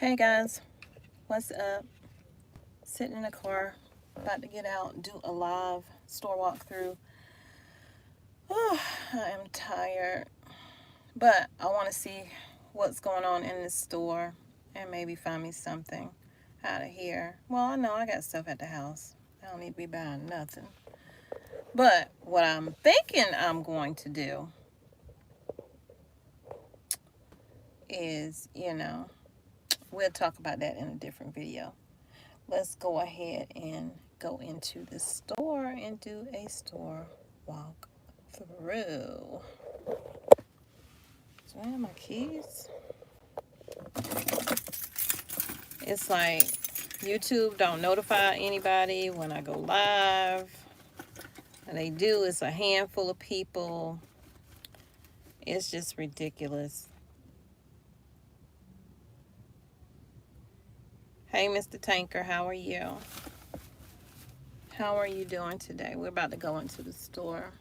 Hey guys, what's up? Sitting in the car, about to get out and do a live store walkthrough. Oh, I am tired, but I want to see what's going on in the store and maybe find me something out of here. Well, I know I got stuff at the house. I don't need to be buying nothing. But what I'm thinking I'm going to do is, we'll talk about that in a different video. Let's go ahead and go into the store and do a store walk through. So I have my keys. It's like YouTube don't notify anybody when I go live. And they do, it's a handful of people. It's just ridiculous. Hey, Mr. Tanker, how are you? How are you doing today? We're about to go into the store.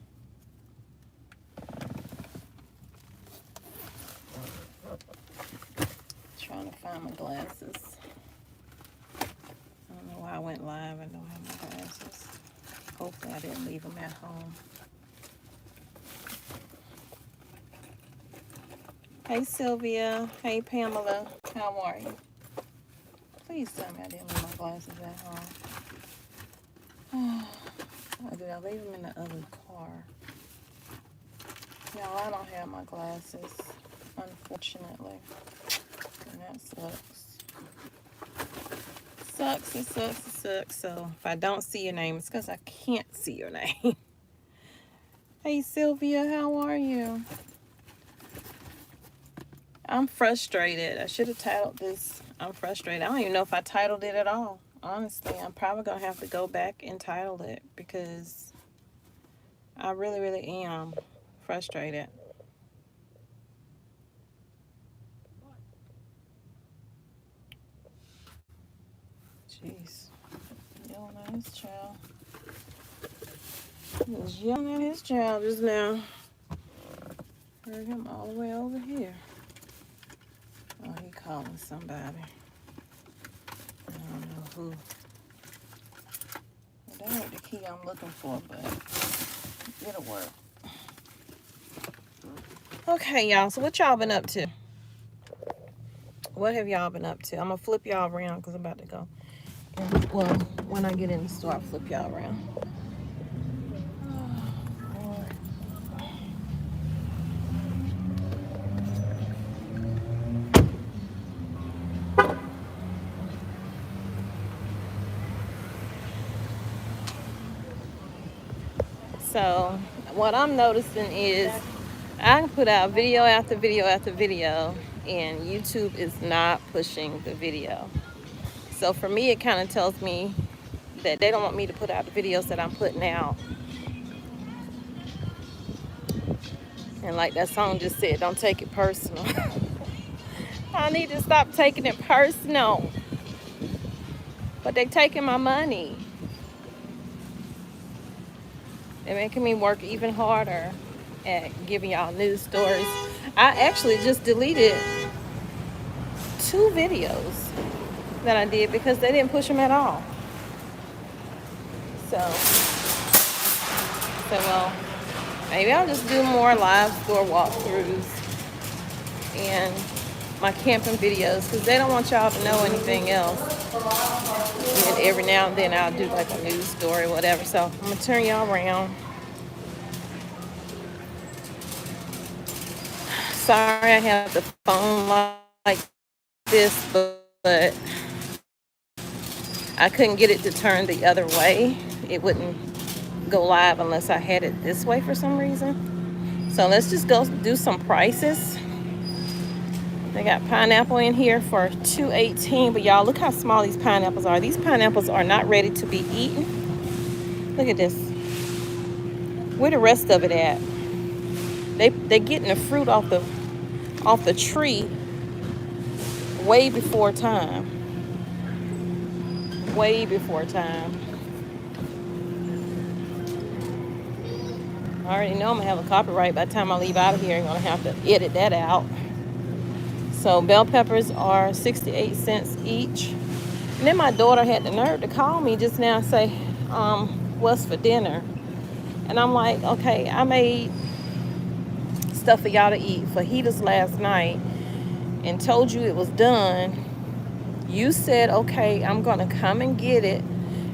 Trying to find my glasses. I don't know why I went live and don't have my glasses. Hopefully I didn't leave them at home. Hey Sylvia. Hey Pamela. How are you? Please tell me I didn't leave my glasses at home. Oh, did I leave them in the other car? No, I don't have my glasses, unfortunately. And that sucks. It sucks. So if I don't see your name, it's because I can't see your name. Hey Sylvia, how are you? I'm frustrated. I should have titled this, I'm frustrated. I don't even know if I titled it at all. Honestly, I'm probably going to have to go back and title it because I really, really am frustrated. Jeez. Yelling at his child. He was yelling at his child just now. Heard him all the way over here. Oh, he calling somebody. I don't know who. Well, that ain't the key I'm looking for, but it'll work. Okay, y'all. So what y'all been up to? What have y'all been up to? I'm gonna flip y'all around because I'm about to go. And, well, when I get in the store, I'll flip y'all around. So what I'm noticing is I can put out video after video after video, and YouTube is not pushing the video. So for me, it kind of tells me that they don't want me to put out the videos that I'm putting out. And like that song just said, don't take it personal. I need to stop taking it personal. But they taking my money. They're making me work even harder at giving y'all news stories. I actually just deleted 2 videos that I did because they didn't push them at all. So well, maybe I'll just do more live store walkthroughs and my camping videos because they don't want y'all to know anything else. And every now and then I'll do like a news story or whatever. So I'm gonna turn y'all around. Sorry I have the phone like this, but I couldn't get it to turn the other way. It wouldn't go live unless I had it this way for some reason. So let's just go do some prices. They got pineapple in here for $2.18, but y'all look how small these pineapples are. These pineapples are not ready to be eaten. Look at this. Where the rest of it at? They're getting the fruit off the tree way before time. Way before time. I already know I'm gonna have a copyright by the time I leave out of here. I'm gonna have to edit that out. So bell peppers are 68 cents each. And then my daughter had the nerve to call me just now and say, what's for dinner? And I'm like, okay, I made stuff for y'all to eat fajitas last night and told you it was done. You said, okay, I'm gonna come and get it,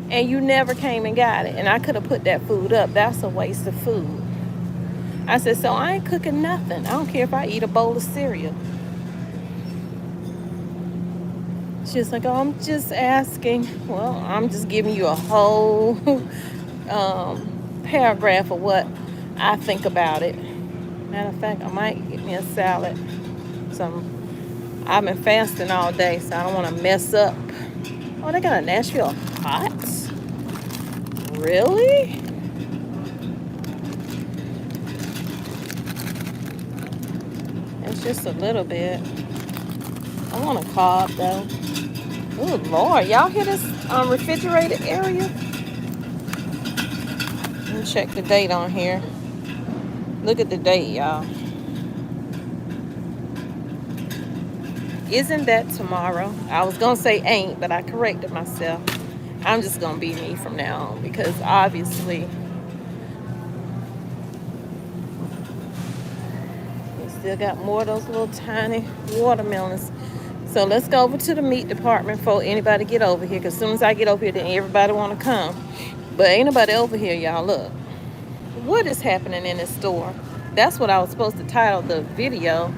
and you never came and got it. And I could have put that food up. That's a waste of food. I said, so I ain't cooking nothing. I don't care if I eat a bowl of cereal. She's like, oh, I'm just asking. Well, I'm just giving you a whole paragraph of what I think about it. Matter of fact, I might get me a salad. I've been fasting all day, so I don't want to mess up. Oh, they got a Nashville hot? Really? It's just a little bit. I want a cob though. Oh Lord, y'all hear this refrigerated area? Let me check the date on here. Look at the date, y'all. Isn't that tomorrow? I was gonna say ain't, but I corrected myself. I'm just gonna be me from now on, because obviously we still got more of those little tiny watermelons. So let's go over to the meat department before anybody get over here, because as soon as I get over here, then everybody want to come. But ain't nobody over here, y'all. Look, what is happening in this store? That's what I was supposed to title the video.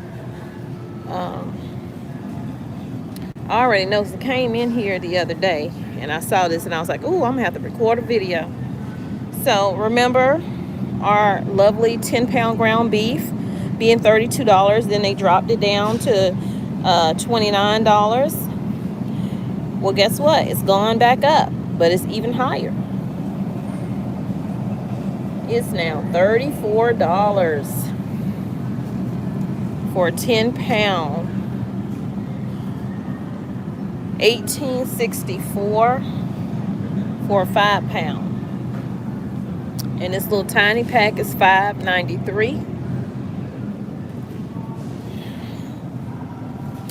I already know, because I came in here the other day and I saw this and I was like, ooh, I'm gonna have to record a video. So remember our lovely 10-pound ground beef being $32, then they dropped it down to $29. Well, guess what? It's gone back up, but it's even higher. It's now $34 for a 10-pound. $18.64 for a 5-pound. And this little tiny pack is $5.93.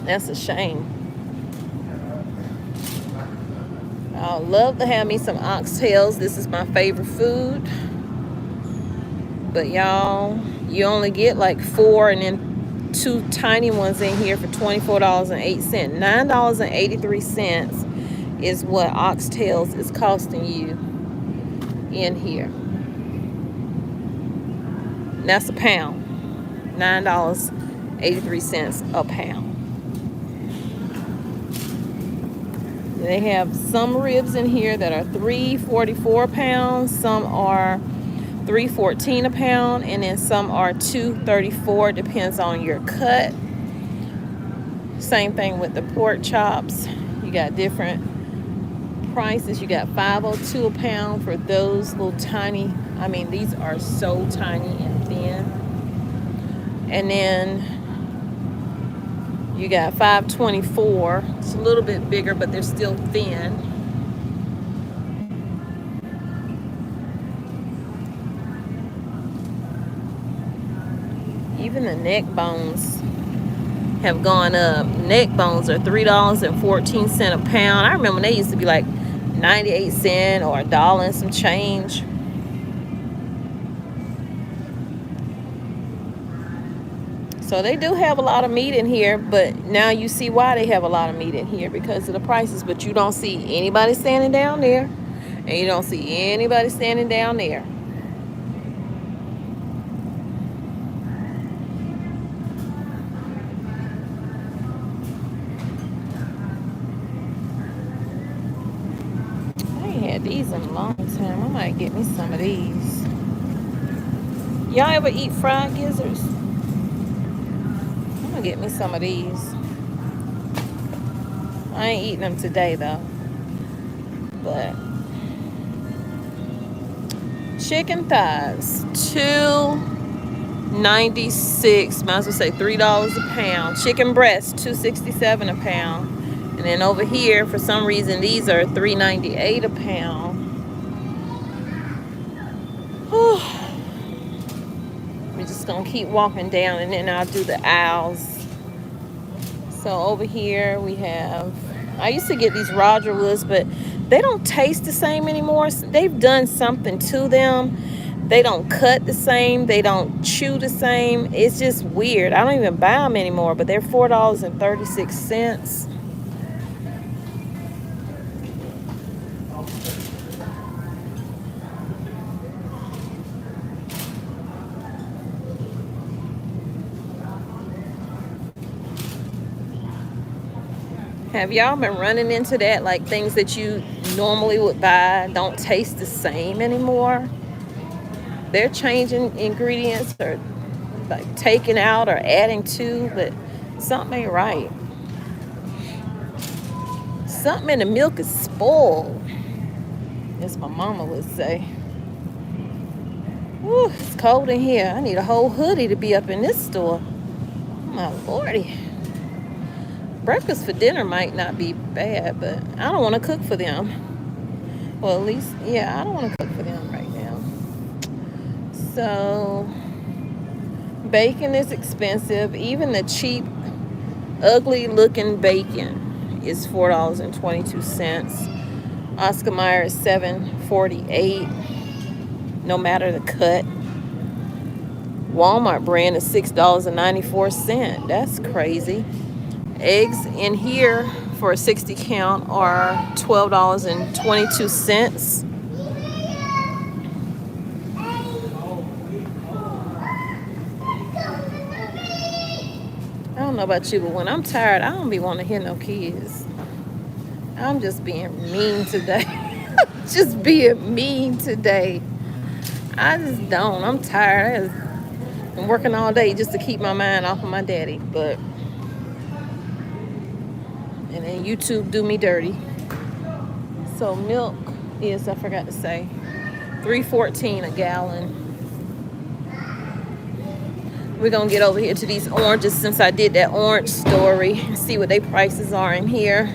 That's a shame. I love to have me some oxtails. This is my favorite food. But y'all, you only get like 4 and then 2 tiny ones in here for $24.08. $9.83 is what oxtails is costing you in here. And that's a pound. $9.83 a pound. They have some ribs in here that are $3.44 a pound. Some are $3.14 a pound, and then some are $2.34. Depends on your cut. Same thing with the pork chops. You got different prices. You got $5.02 a pound for those little tiny. I mean, these are so tiny and thin. And then you got $5.24. It's a little bit bigger, but they're still thin. Even the neck bones have gone up. Neck bones are $3.14 a pound. I remember they used to be like 98 cents or $1 and some change. So they do have a lot of meat in here, but now you see why they have a lot of meat in here, because of the prices. But you don't see anybody standing down there, and you don't see anybody standing down there. These in a long time. I might get me some of these. Y'all ever eat fried gizzards? I'm gonna get me some of these. I ain't eating them today though. But chicken thighs, $2.96. Might as well say $3 a pound. Chicken breast, $2.67 a pound. And then over here, for some reason, these are $3.98 a pound. Whew. We're just gonna keep walking down, and then I'll do the aisles. So over here we have, I used to get these Roger Woods, but they don't taste the same anymore. They've done something to them. They don't cut the same. They don't chew the same. It's just weird. I don't even buy them anymore, but they're $4.36. Have y'all been running into that? Like things that you normally would buy don't taste the same anymore? They're changing ingredients or like taking out or adding to, but something ain't right. Something in the milk is spoiled, as my mama would say. Whew, it's cold in here. I need a whole hoodie to be up in this store. My lordy. Breakfast for dinner might not be bad, but I don't want to cook for them. Well, at least, yeah, I don't want to cook for them right now. So, bacon is expensive. Even the cheap, ugly looking bacon is $4.22. Oscar Mayer is $7.48, no matter the cut. Walmart brand is $6.94. That's crazy. Eggs in here for a 60 count are $12.22. I don't know about you, but when I'm tired, I don't be wanting to hear no kids. I'm just being mean today. Just being mean today. I just don't. I'm tired. I'm working all day just to keep my mind off of my daddy, but and then YouTube do me dirty. So milk is, I forgot to say, $3.14 a gallon. We're gonna get over here to these oranges since I did that orange story and see what their prices are in here.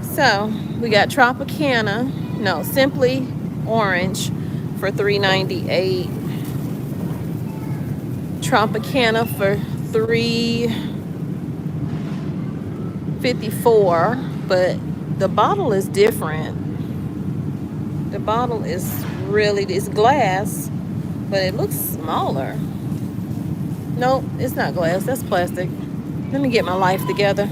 So we got Tropicana, no, Simply Orange for $3.98. Tropicana for $3.54, but the bottle is different. The bottle is really, it's glass, but it looks smaller. Nope, it's not glass, that's plastic. Let me get my life together.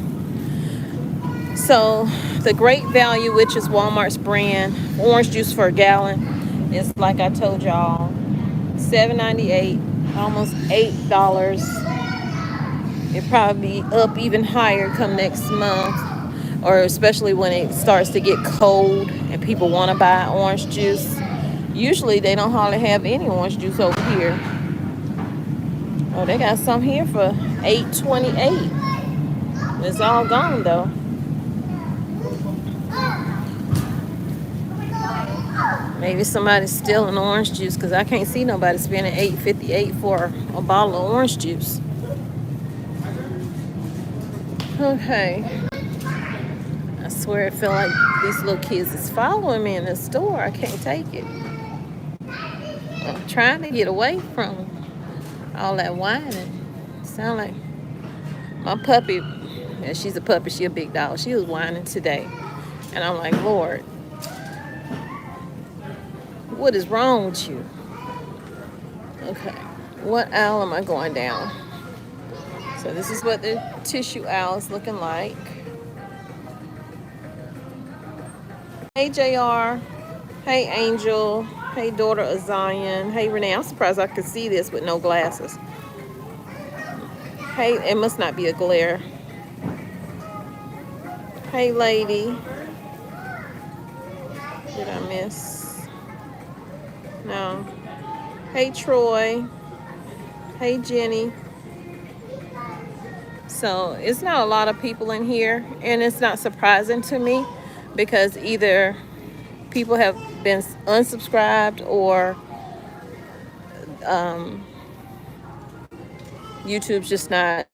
So the Great Value, which is Walmart's brand, orange juice for a gallon, is, like I told y'all, $7.98, almost $8. It'll probably be up even higher come next month, or especially when it starts to get cold and people want to buy orange juice. Usually they don't hardly have any orange juice over here. Oh, they got some here for $8.28. It's all gone though. Maybe somebody's stealing orange juice, because I can't see nobody spending $8.58 for a bottle of orange juice. Okay. I swear it feel like these little kids is following me in the store. I can't take it. I'm trying to get away from all that whining. Sound like my puppy. Yeah, she's a puppy. She a big dog. She was whining today. And I'm like, Lord, what is wrong with you? Okay. What aisle am I going down? So this is what the tissue aisle is looking like. Hey, JR. Hey, Angel. Hey, daughter of Zion. Hey, Renee. I'm surprised I could see this with no glasses. Hey, it must not be a glare. Hey, lady. Did I miss? No. Hey, Troy. Hey, Jenny. So it's not a lot of people in here, and it's not surprising to me, because either people have been unsubscribed or YouTube's just not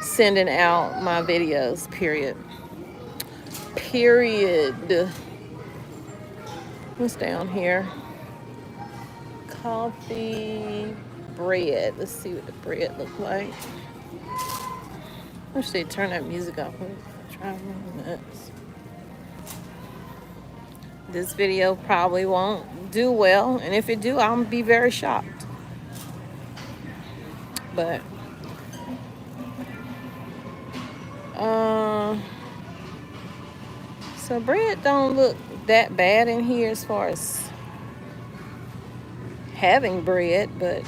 sending out my videos, period. What's down here? Coffee, bread. Let's see what the bread look like. I wish they'd turn that music off. Try nuts. This video probably won't do well, and if it do, I'll be very shocked. But so bread don't look that bad in here as far as having bread, but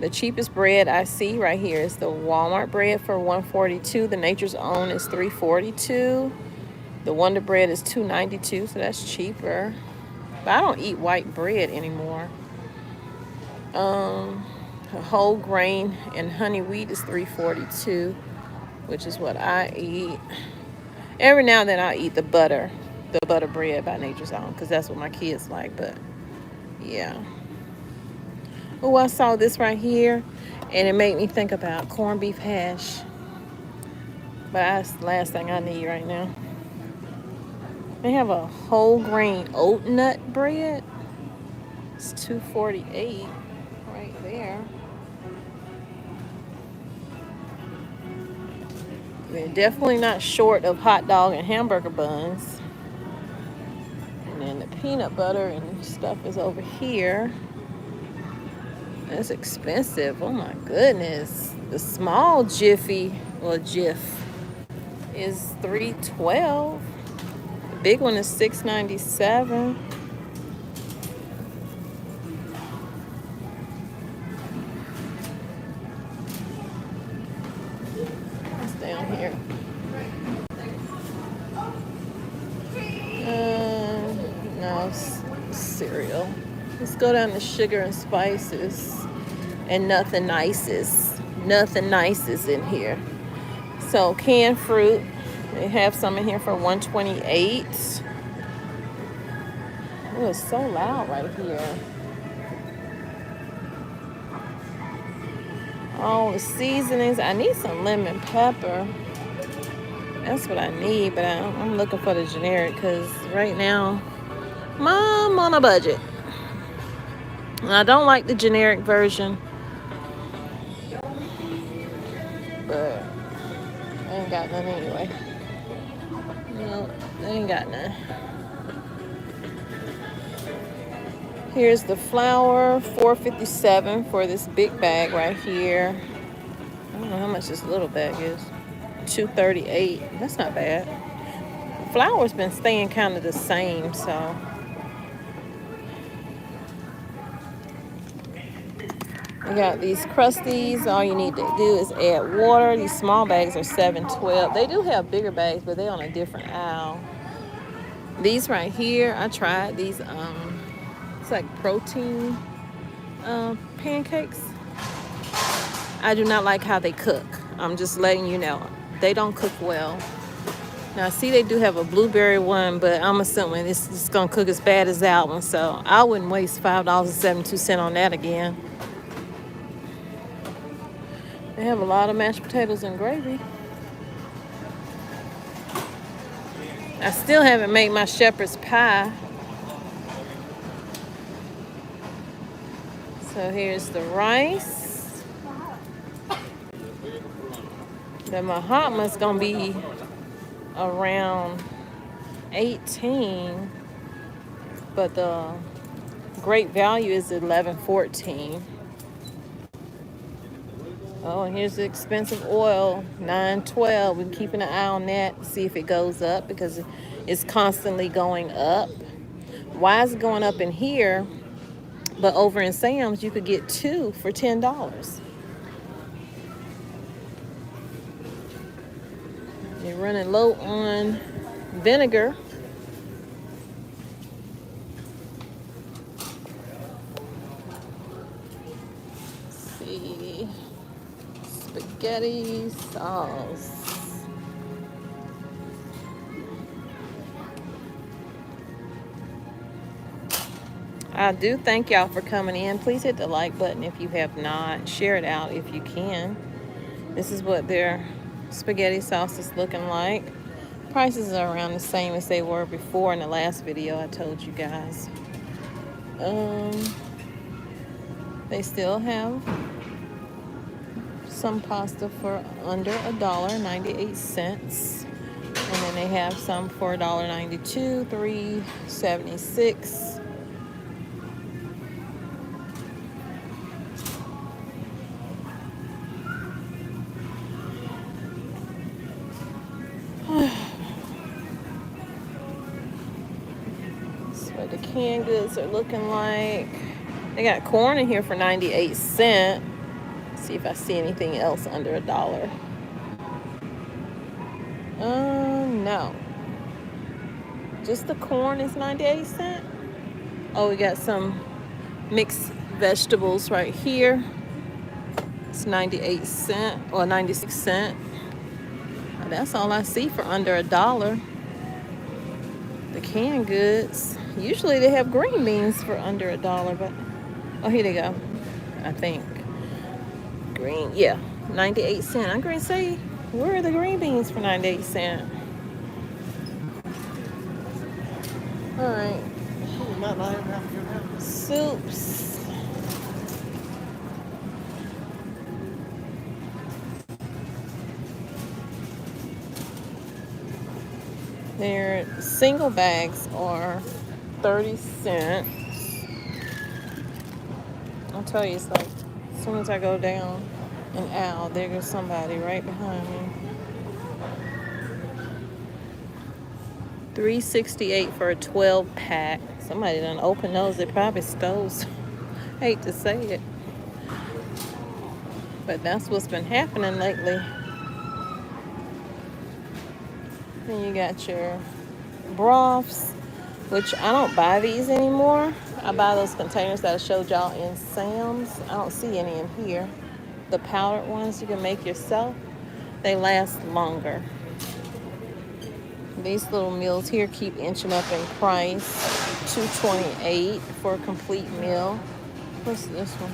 the cheapest bread I see right here is the Walmart bread for $1.42. The Nature's Own is $3.42. The Wonder Bread is $2.92, so that's cheaper. But I don't eat white bread anymore. Whole grain and honey wheat is $3.42, which is what I eat. Every now and then I eat the butter bread by Nature's Own, because that's what my kids like. But yeah. Oh, I saw this right here, and it made me think about corned beef hash. But that's the last thing I need right now. They have a whole grain oat nut bread. It's $2.48 right there. They're definitely not short of hot dog and hamburger buns. And then the peanut butter and stuff is over here. That's expensive. Oh my goodness. The small Jiffy, well, Jif, is $3.12. The big one is $6.97. What's down here? No, cereal. Let's go down to sugar and spices. And nothing nice is in here. So canned fruit, they have some in here for $1.28. Oh, it's so loud right here. Oh, the seasonings. I need some lemon pepper. That's what I need, but I'm looking for the generic, because right now I'm on a budget. And I don't like the generic version, but I ain't got none anyway. No, they ain't got none. Here's the flour, $4.57 for this big bag right here. I don't know how much this little bag is. $2.38. That's not bad. The flour's been staying kind of the same, so. We got these Crusties. All you need to do is add water. These small bags are $7.12. They do have bigger bags, but they're on a different aisle. These right here, I tried these. It's like protein pancakes. I do not like how they cook. I'm just letting you know. They don't cook well. Now, see, they do have a blueberry one, but I'm assuming it's going to cook as bad as that one. So I wouldn't waste $5.72 on that again. They have a lot of mashed potatoes and gravy. I still haven't made my shepherd's pie. So here's the rice. The Mahatma's gonna be around 18, but the great value is 11.14. Oh, and here's the expensive oil, $9.12. We're keeping an eye on that to see if it goes up, because it's constantly going up. Why is it going up in here? But over in Sam's, you could get 2 for $10. You're running low on vinegar. Let's see. Spaghetti sauce. I do thank y'all for coming in. Please hit the like button if you have not. Share it out if you can. This is what their spaghetti sauce is looking like. Prices are around the same as they were before in the last video I told you guys. They still have some pasta for under $1.98. And then they have some for $1.92, $3.76. That's what the canned goods are looking like. They got corn in here for 98 cents. See if I see anything else under $1. No. Just the corn is 98 cents. Oh, we got some mixed vegetables right here. It's 98 cents or 96 cents. That's all I see for under $1. The canned goods. Usually they have green beans for under $1, but oh, here they go. I think green, yeah, 98 cents. I'm going to say, where are the green beans for 98 cents? All right. Soups. Their single bags are 30 cents. I'll tell you, it's like as soon as I go down an aisle, there goes somebody right behind me. $3.68 for a 12-pack. Somebody done opened those. They probably stole some. Hate to say it, but that's what's been happening lately. Then you got your broths, which I don't buy these anymore. I buy those containers that I showed y'all in Sam's. I don't see any in here. The powdered ones you can make yourself. They last longer. These little meals here keep inching up in price. $2.28 for a complete meal. What's this one?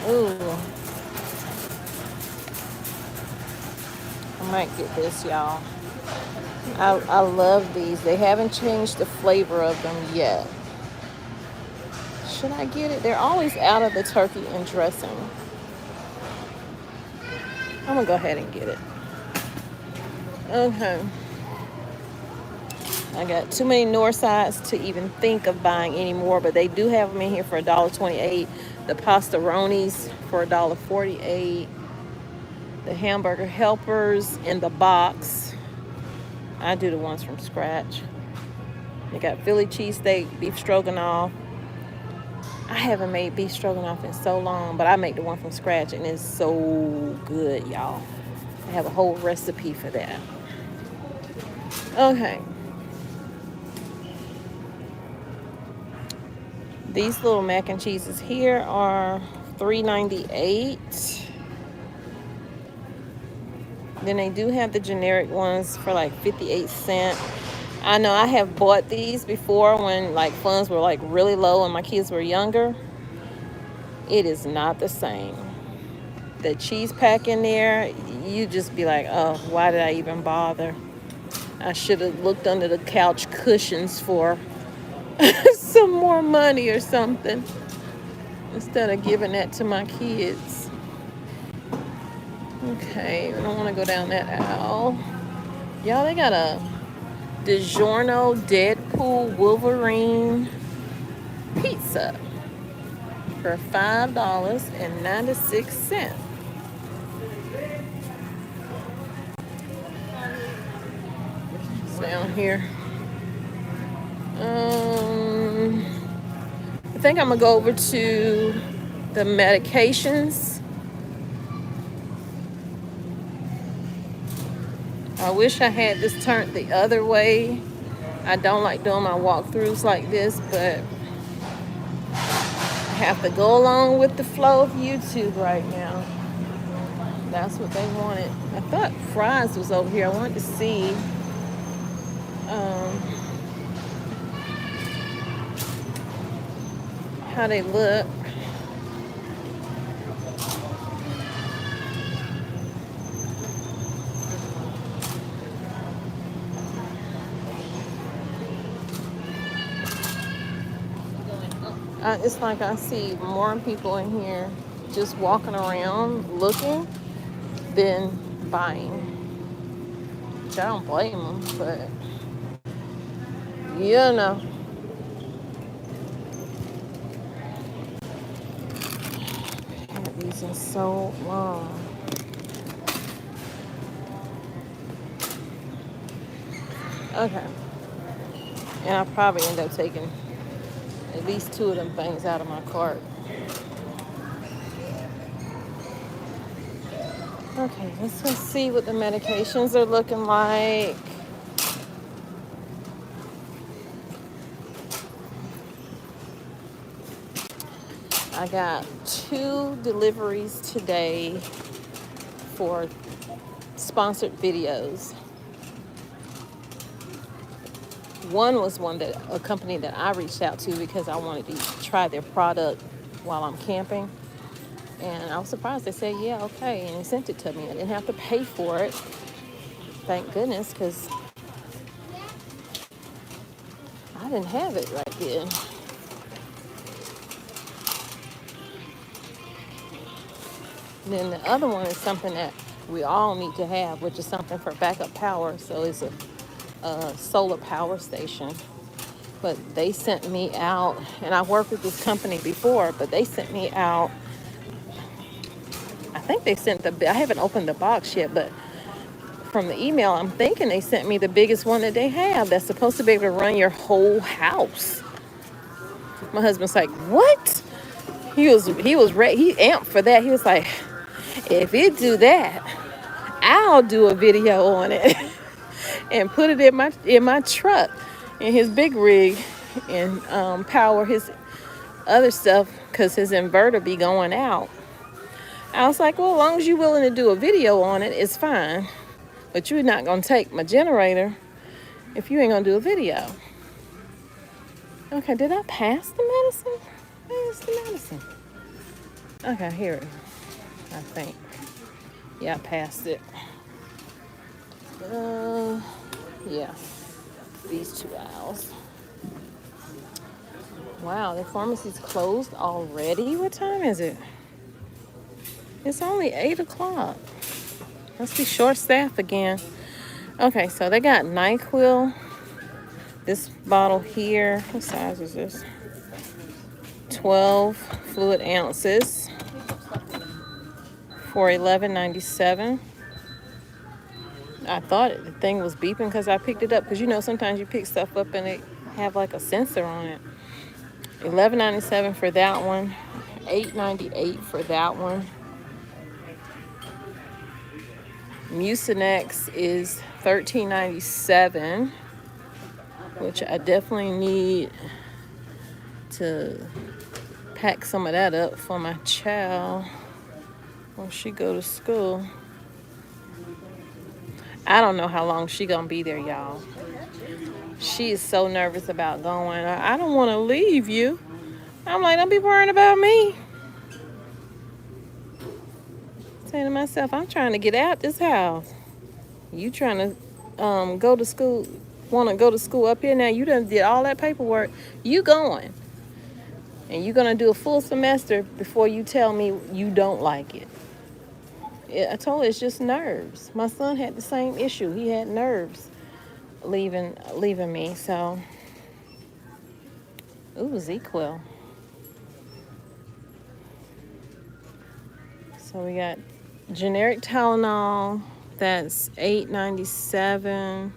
Ooh. I might get this, y'all. I love these. They haven't changed the flavor of them yet. Should I get it? They're always out of the turkey and dressing. I'm gonna go ahead and get it. Okay. I got too many north sides to even think of buying anymore, but they do have them in here for $1.28. The pastaronis for $1.48. The hamburger helpers in the box. I do the ones from scratch. They got Philly cheesesteak, beef stroganoff. I haven't made beef stroganoff in so long, but I make the one from scratch, and it's so good, y'all. I have a whole recipe for that. Okay. These little mac and cheeses here are $3.98. Then they do have the generic ones for like 58 cents. I know I have bought these before when like funds were like really low and my kids were younger. It is not the same. The cheese pack in there, you just be like, oh, why did I even bother? I should have looked under the couch cushions for some more money or something instead of giving that to my kids. Okay, I don't want to go down that aisle. Y'all, they got a DiGiorno Deadpool Wolverine pizza for $5.96. It's down here. I think I'm gonna go over to the medications. I wish I had this turned the other way. I don't like doing my walkthroughs like this, but I have to go along with the flow of YouTube right now. That's what they wanted. I thought fries was over here. I wanted to see how they look. It's like I see more people in here just walking around looking than buying. Which I don't blame them, but you know. I had these in so long. Okay. And I'll probably end up taking at least 2 of them things out of my cart. Okay, let's just see what the medications are looking like. I got 2 deliveries today for sponsored videos. One was a company that I reached out to because I wanted to try their product while I'm camping. And I was surprised. They said, yeah, okay. And they sent it to me. I didn't have to pay for it. Thank goodness, because I didn't have it right then. And then the other one is something that we all need to have, which is something for backup power. So it's a solar power station. But they sent me out, and I worked with this company before, but they sent me out. I think they sent I haven't opened the box yet, but from the email, I'm thinking they sent me the biggest one that they have that's supposed to be able to run your whole house. My husband's like, what? He was ready. He amped for that. He was like, if it do that, I'll do a video on it and put it in my truck, in his big rig, and power his other stuff because his inverter be going out. I was like, well, as long as you're willing to do a video on it, it's fine. But you're not going to take my generator if you ain't going to do a video. Okay, did I pass the medicine? Where's the medicine? Okay, here it is, I think. Yeah, I passed it. Yeah, these 2 aisles. Wow, the pharmacy's closed already? What time is it? It's only 8 o'clock. Must be short staffed again. Okay, so they got NyQuil. This bottle here, what size is this? 12 fluid ounces for $11.97. I thought the thing was beeping because I picked it up. Because you know sometimes you pick stuff up and it have like a sensor on it. $11.97 for that one. $8.98 for that one. Mucinex is $13.97, which I definitely need to pack some of that up for my child when she go to school. I don't know how long she gonna be there, y'all. She is so nervous about going. I don't want to leave you. I'm like, don't be worrying about me. Saying to myself, I'm trying to get out this house. You trying to go to school, want to go to school up here now. You done did all that paperwork. You going. And you're going to do a full semester before you tell me you don't like it. I told her it's just nerves. My son had the same issue. He had nerves leaving me. So, ooh, ZQL. So we got generic Tylenol. That's $8.97.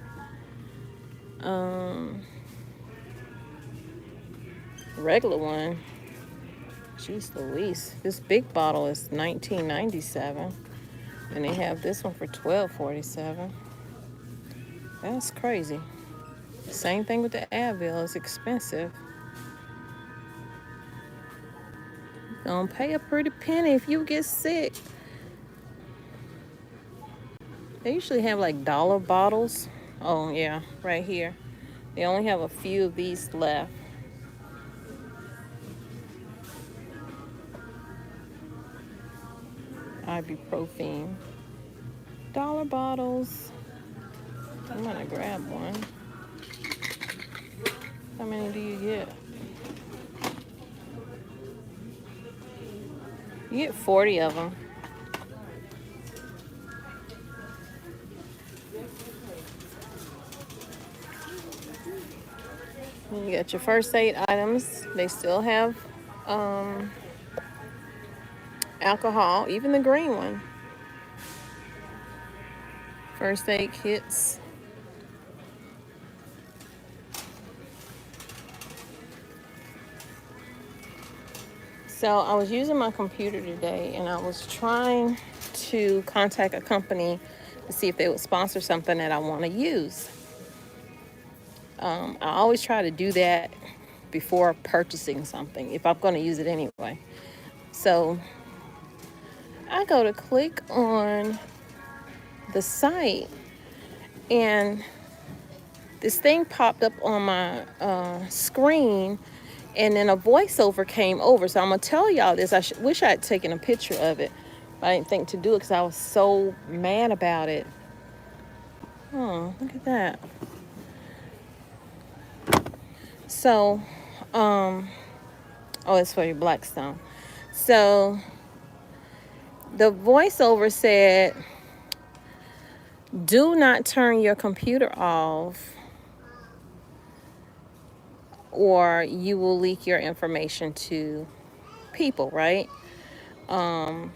Regular one, jeez Louise, this big bottle is $19.97, and they have this one for $12.47. That's crazy. Same thing with the Advil. It's expensive. You're gonna pay a pretty penny if you get sick. They usually have like dollar bottles. Oh yeah, right here. They only have a few of these left. Ibuprofen. Dollar bottles. I'm gonna grab one. How many do you get? You get 40 of them. You got your first aid items. They still have alcohol, even the green one. First aid kits. So I was using my computer today and I was trying to contact a company to see if they would sponsor something that I want to use. I always try to do that before purchasing something, if I'm going to use it anyway. So I go to click on the site and this thing popped up on my screen, and then a voiceover came over. So I'm going to tell y'all this. I wish I had taken a picture of it, but I didn't think to do it because I was so mad about it. Oh, look at that. So, oh, it's for your Blackstone. So the voiceover said, do not turn your computer off or you will leak your information to people, right? And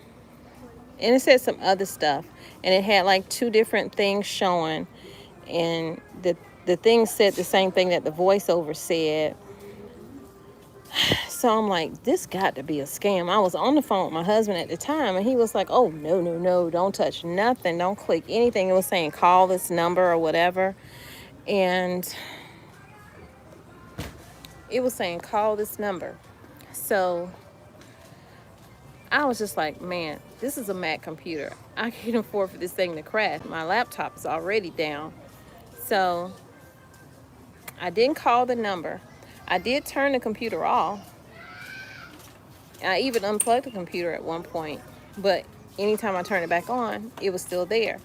it said some other stuff, and it had like two different things showing, and the thing said the same thing that the voiceover said. So I'm like, this got to be a scam. I was on the phone with my husband at the time, and he was like, oh, no, don't touch nothing, don't click anything. It was saying call this number or whatever, and it was saying call this number. So I was just like, man, this is a Mac computer. I can't afford for this thing to crash. My laptop is already down. So I didn't call the number. I did turn the computer off. I even unplugged the computer at one point. But anytime I turned it back on, it was still there.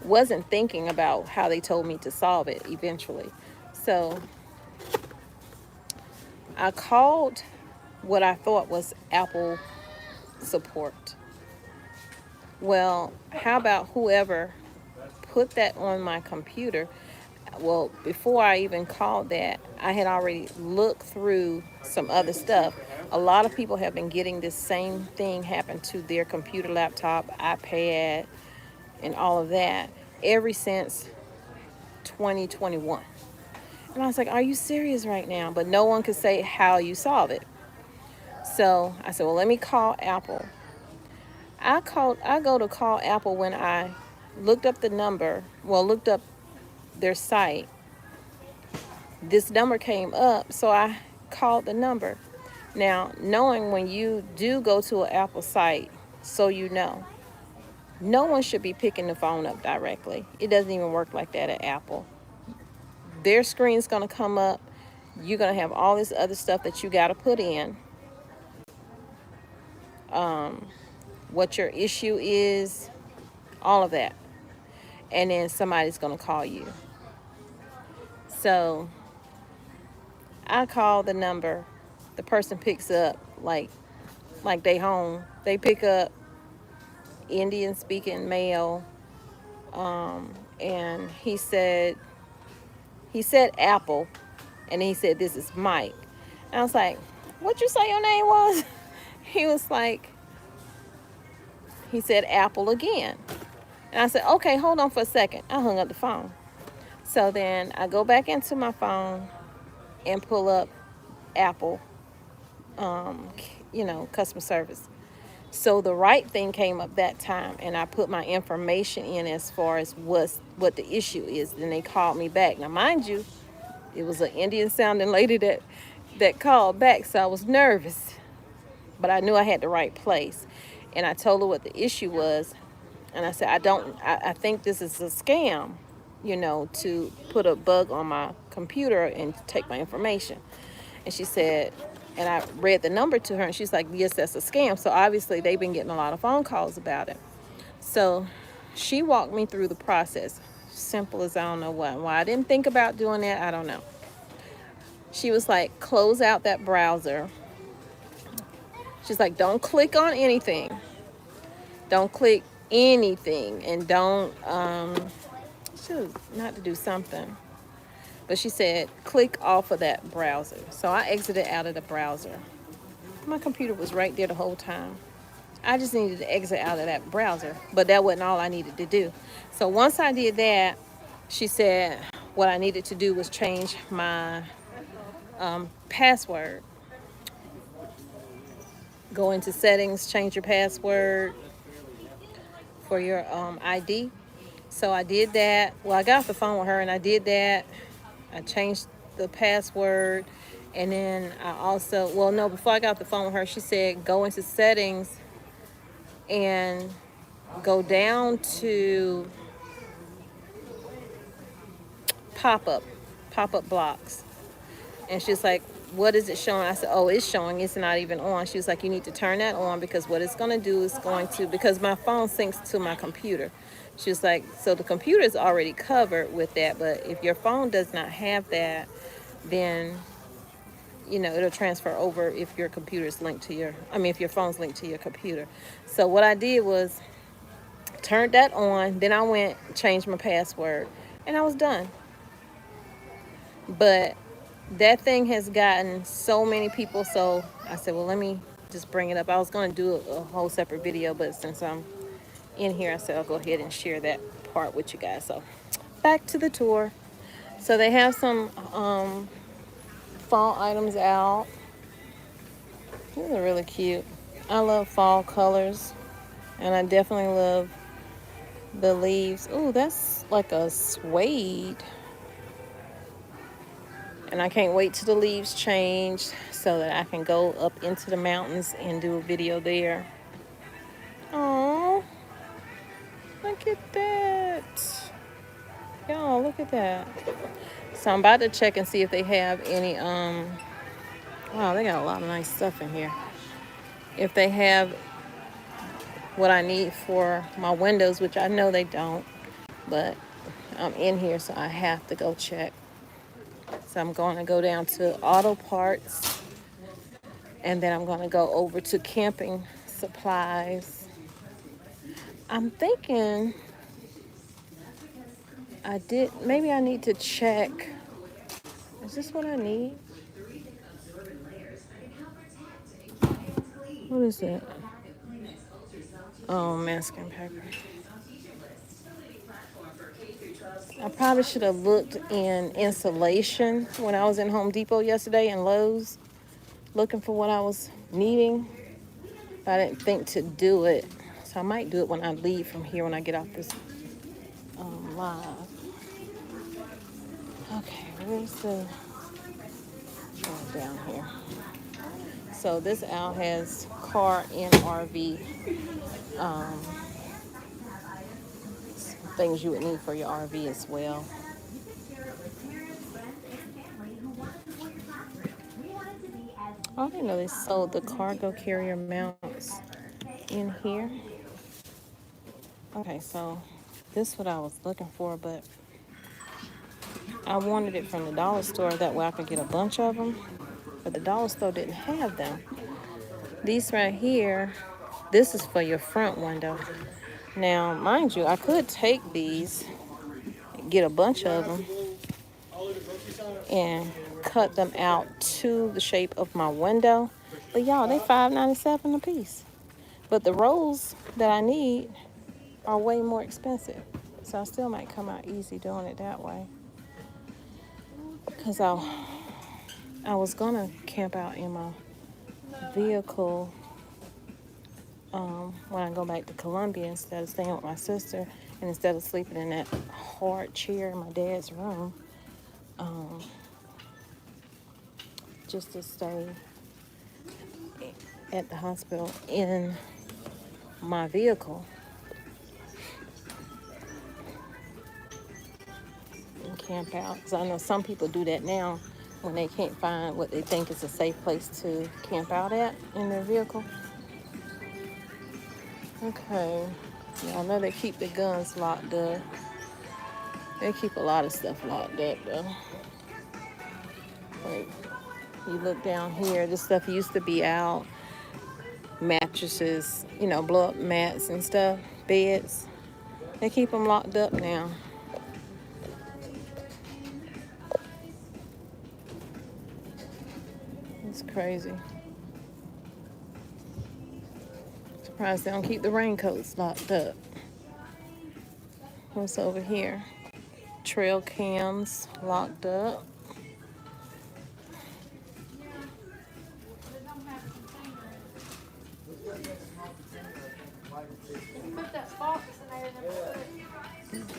Wasn't thinking about how they told me to solve it eventually. So I called what I thought was Apple support. Well, how about whoever put that on my computer? Well, before I even called that, I had already looked through some other stuff. A lot of people have been getting this same thing happen to their computer, laptop, iPad, and all of that ever since 2021. And I was like, are you serious right now? But no one could say how you solve it. So I said, well, let me call Apple. I go to call Apple when I looked up the number, looked up their site. This number came up, so I called the number. Now, knowing when you do go to an Apple site, so you know, no one should be picking the phone up directly. It doesn't even work like that at Apple. Their screen's going to come up. You're going to have all this other stuff that you got to put in. What your issue is, all of that. And then somebody's going to call you. So I call the number. The person picks up like they home. They pick up, Indian speaking male. And he said Apple, and he said, this is Mike. And I was like, what you say your name was? He said Apple again. And I said, okay, hold on for a second. I hung up the phone. So then I go back into my phone and pull up Apple, customer service. So the right thing came up that time, and I put my information in as far as what the issue is. Then they called me back. Now, mind you, it was an Indian sounding lady that called back, so I was nervous. But I knew I had the right place. And I told her what the issue was. And I said, I think this is a scam, to put a bug on my computer and take my information. And she said, and I read the number to her, and she's like, yes, that's a scam. So obviously they've been getting a lot of phone calls about it. So she walked me through the process. Simple as I don't know what. Why I didn't think about doing that, I don't know. She was like, close out that browser. She's like, don't click on anything. Don't click anything. And don't, shoot, not to do something. But she said, click off of that browser. So I exited out of the browser. My computer was right there the whole time. I just needed to exit out of that browser. But that wasn't all I needed to do. So once I did that, she said what I needed to do was change my password. Go into settings, change your password for your ID. So I did that. Well, I got off the phone with her and I did that. I changed the password. And then I also, well, no, before I got off the phone with her, she said go into settings and go down to pop-up blocks. And she's like, what is it showing? I said, oh, it's showing. It's not even on. She was like, you need to turn that on because what it's going to do is going to, because my phone syncs to my computer. She was like, so the computer is already covered with that. But if your phone does not have that, then, you know, it'll transfer over if your computer is linked to your, if your phone's linked to your computer. So what I did was turned that on. Then I went, changed my password, and I was done. But that thing has gotten so many people, so I said, well, let me just bring it up. I was going to do a whole separate video, but since I'm in here, I said I'll go ahead and share that part with you guys. So back to the tour. So they have some fall items out. These are really cute. I love fall colors, and I definitely love the leaves. Ooh, that's like a suede. And I can't wait till the leaves change so that I can go up into the mountains and do a video there. Oh, look at that. Y'all, look at that. So I'm about to check and see if they have any, wow, they got a lot of nice stuff in here. If they have what I need for my windows, which I know they don't, but I'm in here, so I have to go check. So I'm going to go down to auto parts, and then I'm going to go over to camping supplies. I'm thinking maybe I need to check. Is this what I need? What is it? Oh, masking paper. I probably should have looked in insulation when I was in Home Depot yesterday and Lowe's looking for what I was needing. But I didn't think to do it. So I might do it when I leave from here when I get off this live. Okay, where's the... Oh, down here. So this aisle has car and RV things you would need for your RV as well. I didn't know they sold the cargo carrier mounts in here. Okay, so this is what I was looking for, but I wanted it from the dollar store. That way I could get a bunch of them. But the dollar store didn't have them. These right here, this is for your front window. Now, mind you, I could take these, get a bunch of them, and cut them out to the shape of my window. But y'all, they $5.97 a piece. But the rolls that I need are way more expensive. So I still might come out easy doing it that way. Because I was gonna camp out in my vehicle when I go back to Columbia instead of staying with my sister, and instead of sleeping in that hard chair in my dad's room, just to stay at the hospital in my vehicle and camp out. Because I know some people do that now when they can't find what they think is a safe place to camp out at in their vehicle. Okay, yeah, I know they keep the guns locked up. They keep a lot of stuff locked up though. Like, you look down here, this stuff used to be out. mattresses, you know, blow up mats and stuff, beds. They keep them locked up now. It's crazy. Surprised they don't keep the raincoats locked up. What's over here? Trail cams locked up.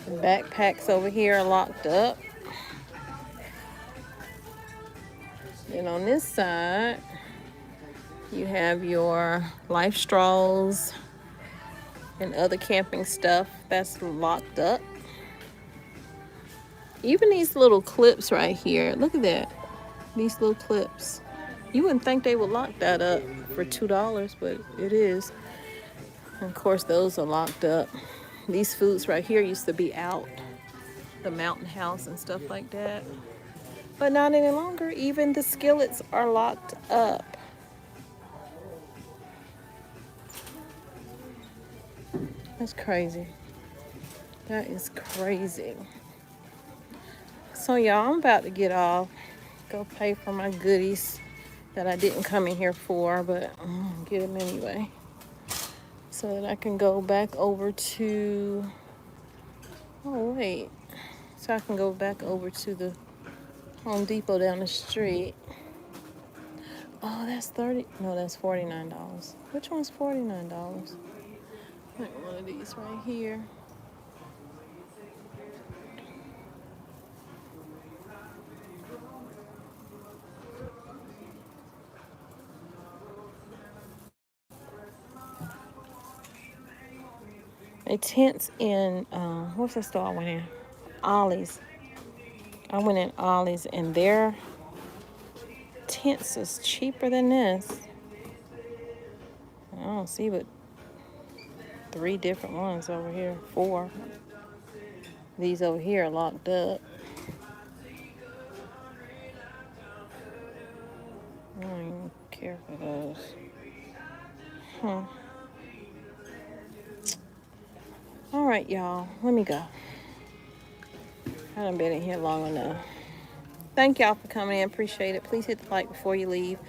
Backpacks over here are locked up. And on this side, you have your life straws and other camping stuff that's locked up. Even these little clips right here, look at that. These little clips. You wouldn't think they would lock that up for $2, but it is. And of course, those are locked up. These foods right here used to be out, the mountain house and stuff like that. But not any longer. Even the skillets are locked up. That's crazy. That is crazy. So y'all, I'm about to get off. Go pay for my goodies that I didn't come in here for, but I'm gonna get them anyway. So that I can go back over to, oh wait. So I can go back over to the Home Depot down the street. Oh, that's that's $49. Which one's $49? Like one of these right here. A tents in, what's the store I went in? Ollie's. I went in Ollie's and their tents is cheaper than this. I don't see but 3 different ones over here, 4. These over here are locked up. I don't even care for those. All right, y'all, let me go. I done been in here long enough. Thank y'all for coming in. Appreciate it. Please hit the like before you leave.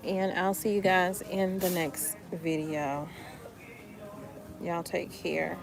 And I'll see you guys in the next video. Y'all take care.